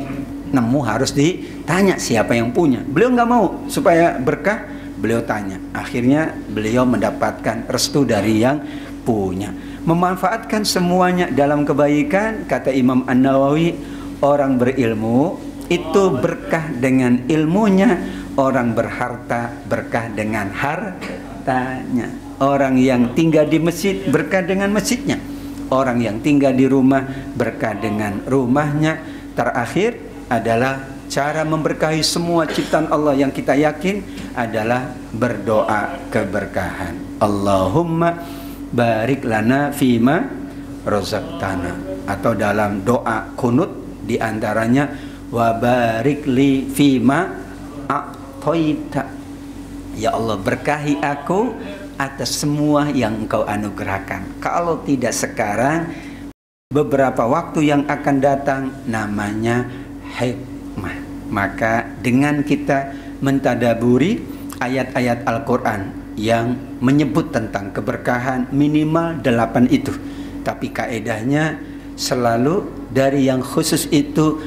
Nemu harus ditanya siapa yang punya. Beliau nggak mau supaya berkah. Beliau tanya. Akhirnya beliau mendapatkan restu dari yang punya. Memanfaatkan semuanya dalam kebaikan. Kata Imam An-Nawawi, orang berilmu itu berkah dengan ilmunya. Orang berharta berkah dengan hartanya. Orang yang tinggal di masjid berkah dengan masjidnya. Orang yang tinggal di rumah berkah dengan rumahnya. Terakhir adalah cara memberkahi semua ciptaan Allah yang kita yakin adalah berdoa keberkahan. Allahumma barik lana fima razaqtana. Atau dalam doa kunut diantaranya wa barik li fima a'taita. Ya Allah, berkahi aku atas semua yang Engkau anugerahkan. Kalau tidak sekarang, beberapa waktu yang akan datang, namanya hikmah. Maka dengan kita mentadaburi ayat-ayat Al-Quran yang menyebut tentang keberkahan, minimal 8 itu. Tapi kaedahnya selalu dari yang khusus itu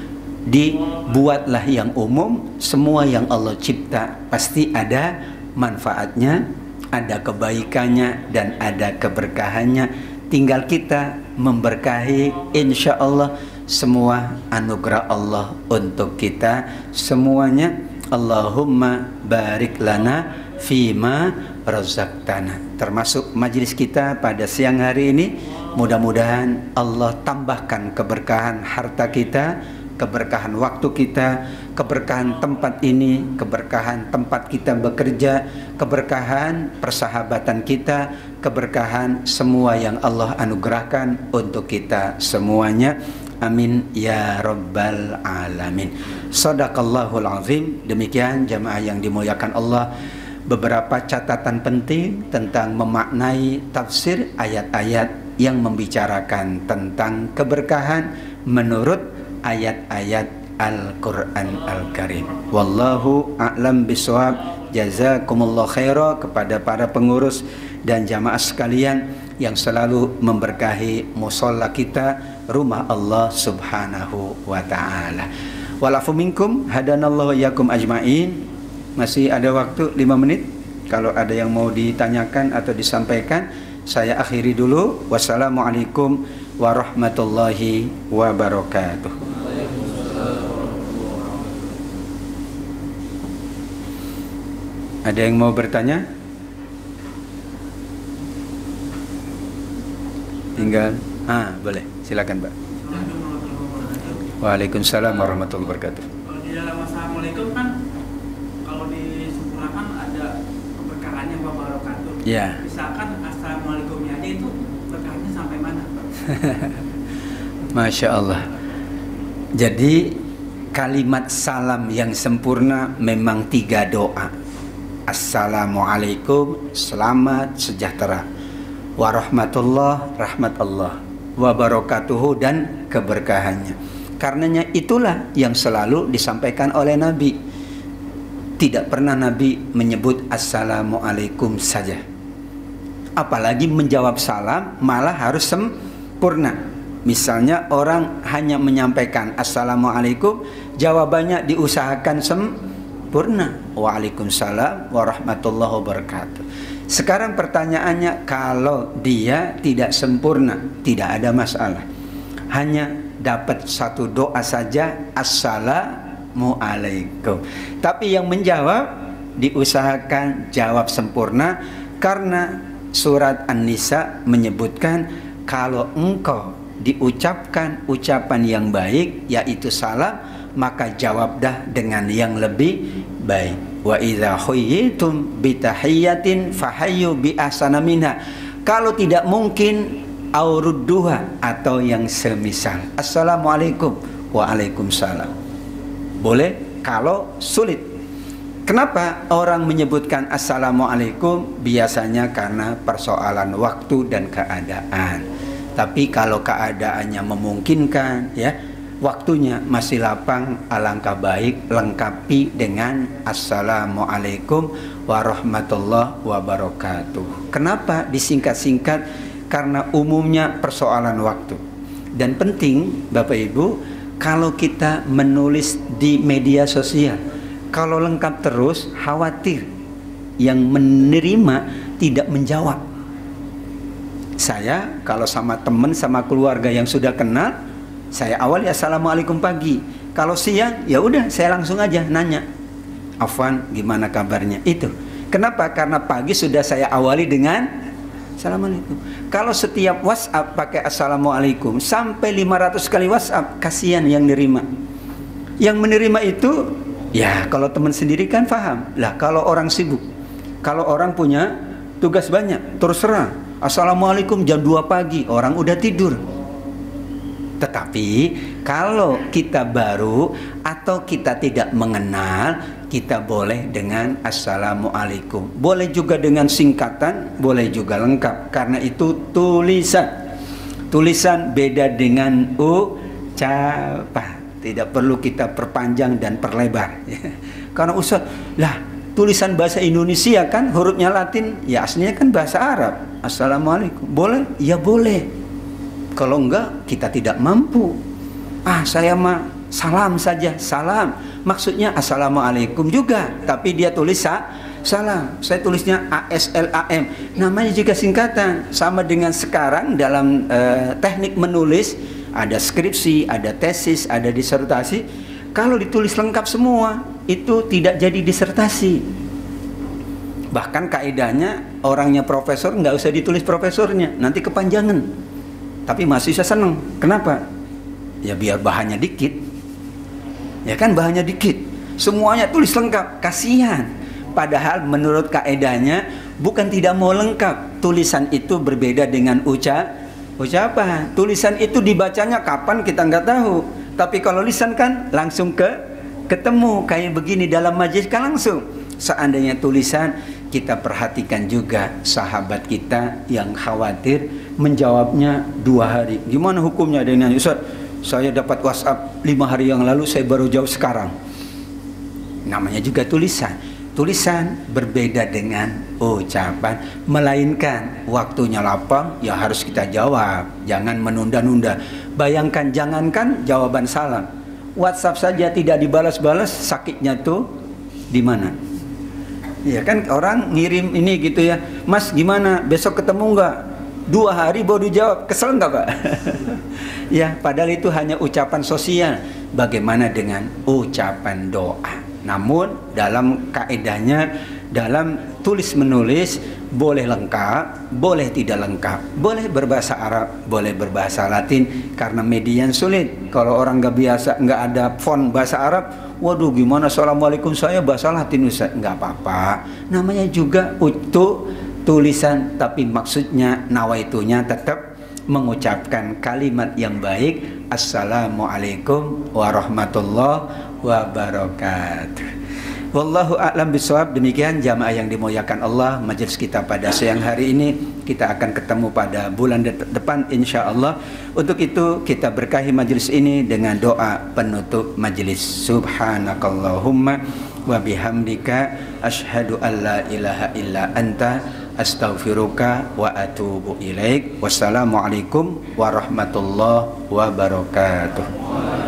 dibuatlah yang umum. Semua yang Allah cipta pasti ada manfaatnya, ada kebaikannya, dan ada keberkahannya. Tinggal kita memberkahi, insya Allah semua anugerah Allah untuk kita semuanya. Allahumma barik lana fima razaqtana. Termasuk majlis kita pada siang hari ini, mudah-mudahan Allah tambahkan keberkahan harta kita, keberkahan waktu kita, keberkahan tempat ini, keberkahan tempat kita bekerja, keberkahan persahabatan kita, keberkahan semua yang Allah anugerahkan untuk kita semuanya. Amin ya rabbal alamin. Shadaqallahul azim. Demikian jamaah yang dimuliakan Allah, beberapa catatan penting tentang memaknai tafsir ayat-ayat yang membicarakan tentang keberkahan menurut ayat-ayat Al-Quran Al-Karim. Wallahu a'lam bishawab. Jazakumullah khaira kepada para pengurus dan jamaah sekalian yang selalu memberkahi musholla kita, rumah Allah subhanahu wa ta'ala. Walafu minkum hadanallahu yakum ajma'in. Masih ada waktu 5 menit. Kalau ada yang mau ditanyakan atau disampaikan, saya akhiri dulu. Wassalamualaikum warahmatullahi wabarakatuh. Ada yang mau bertanya? Tinggal, boleh, silakan Mbak. Waalaikumsalam warahmatullahi wabarakatuh. Di dalam assalamualaikum kan, kalau disempurnakan ada keberkahannya wa barakatuh. Ya. Misalkan assalamualaikumnya aja itu berkahnya sampai mana? Masya Allah. Jadi kalimat salam yang sempurna memang 3 doa. Assalamualaikum, selamat sejahtera, warahmatullah, rahmat Allah, wabarakatuhu, dan keberkahannya. Karenanya itulah yang selalu disampaikan oleh Nabi. Tidak pernah Nabi menyebut assalamualaikum saja, apalagi menjawab salam malah harus sempurna. Misalnya orang hanya menyampaikan assalamualaikum, jawabannya diusahakan sempurna. Waalaikumsalam warahmatullahi wabarakatuh. Sekarang pertanyaannya, kalau dia tidak sempurna, tidak ada masalah, hanya dapat 1 doa saja, assalamualaikum. Tapi yang menjawab diusahakan jawab sempurna, karena surat An-Nisa menyebutkan kalau engkau diucapkan ucapan yang baik, yaitu salam, maka jawablah dengan yang lebih baik. Wa idza khuyyitum bi tahiyyatin fahayyu bi ahsana minha. Kalau tidak mungkin aurudduha, atau yang semisal. Assalamualaikum, waalaikumsalam. Boleh kalau sulit. Kenapa orang menyebutkan assalamualaikum? Biasanya karena persoalan waktu dan keadaan. Tapi kalau keadaannya memungkinkan, ya, waktunya masih lapang, alangkah baik lengkapi dengan Assalamualaikum warahmatullahi wabarakatuh. Kenapa disingkat-singkat? Karena umumnya persoalan waktu. Dan penting Bapak Ibu, kalau kita menulis di media sosial, kalau lengkap terus khawatir yang menerima tidak menjawab. Saya kalau sama teman, sama keluarga yang sudah kenal, saya awali Assalamualaikum pagi. Kalau siang ya udah saya langsung aja nanya, Afwan gimana kabarnya, itu. Kenapa? Karena pagi sudah saya awali dengan Assalamualaikum. Kalau setiap WhatsApp pakai Assalamualaikum sampai 500 kali WhatsApp, kasihan yang nerima. Yang menerima itu ya kalau teman sendiri kan paham. Lah kalau orang sibuk, kalau orang punya tugas banyak, terus terang Assalamualaikum jam 2 pagi, orang udah tidur. Tetapi kalau kita baru atau kita tidak mengenal, kita boleh dengan Assalamualaikum. Boleh juga dengan singkatan, boleh juga lengkap. Karena itu tulisan. Tulisan beda dengan ucapan. Tidak perlu kita perpanjang dan perlebar. Karena Ustaz, lah tulisan bahasa Indonesia kan hurufnya Latin, ya aslinya kan bahasa Arab. Assalamualaikum. Boleh? Ya boleh. Kalau enggak, kita tidak mampu. Saya mah salam saja, salam. Maksudnya Assalamualaikum juga, tapi dia tulis salam. Saya tulisnya ASLAM. Namanya juga singkatan. Sama dengan sekarang dalam teknik menulis, ada skripsi, ada tesis, ada disertasi. Kalau ditulis lengkap semua, itu tidak jadi disertasi. Bahkan kaidahnya, orangnya profesor nggak usah ditulis profesornya, nanti kepanjangan. Tapi mahasiswa seneng. Kenapa? Ya biar bahannya dikit. Ya kan bahannya dikit. Semuanya tulis lengkap. Kasihan. Padahal menurut kaedahnya bukan tidak mau lengkap. Tulisan itu berbeda dengan ucapan. Tulisan itu dibacanya kapan kita nggak tahu. Tapi kalau lisan kan langsung ketemu. Kayak begini dalam majelis kan langsung. Seandainya tulisan, kita perhatikan juga sahabat kita yang khawatir menjawabnya 2 hari. Gimana hukumnya? Ada yang nanya, Ustaz, saya dapat WhatsApp 5 hari yang lalu, saya baru jawab sekarang. Namanya juga tulisan. Tulisan berbeda dengan ucapan, melainkan waktunya lapang ya harus kita jawab, jangan menunda-nunda. Bayangkan, jangankan jawaban salam, WhatsApp saja tidak dibalas-balas, sakitnya tuh di mana? Ya kan orang ngirim ini gitu ya, Mas gimana besok ketemu nggak? 2 hari baru dijawab, kesel nggak Pak? Ya padahal itu hanya ucapan sosial. Bagaimana dengan ucapan doa? Namun dalam kaedahnya, dalam tulis menulis boleh lengkap, boleh tidak lengkap, boleh berbahasa Arab, boleh berbahasa Latin. Karena media yang sulit. Kalau orang nggak biasa, nggak ada font bahasa Arab, waduh gimana Assalamualaikum saya bahasa Latin Ustaz? Nggak apa-apa. Namanya juga tulisan, tapi maksudnya nawaitunya tetap mengucapkan kalimat yang baik. Assalamualaikum warahmatullahi wabarakatuh. Wallahu a'lam bishawab. Demikian jamaah yang dimuliakan Allah, majelis kita pada siang hari ini. Kita akan ketemu pada bulan depan insyaallah. Untuk itu kita berkahi majelis ini dengan doa penutup majelis. Subhanakallahumma wa bihamdika asyhadu an la ilaha illa anta astaghfiruka wa atubu ilaik. Wassalamualaikum warahmatullahi wabarakatuh.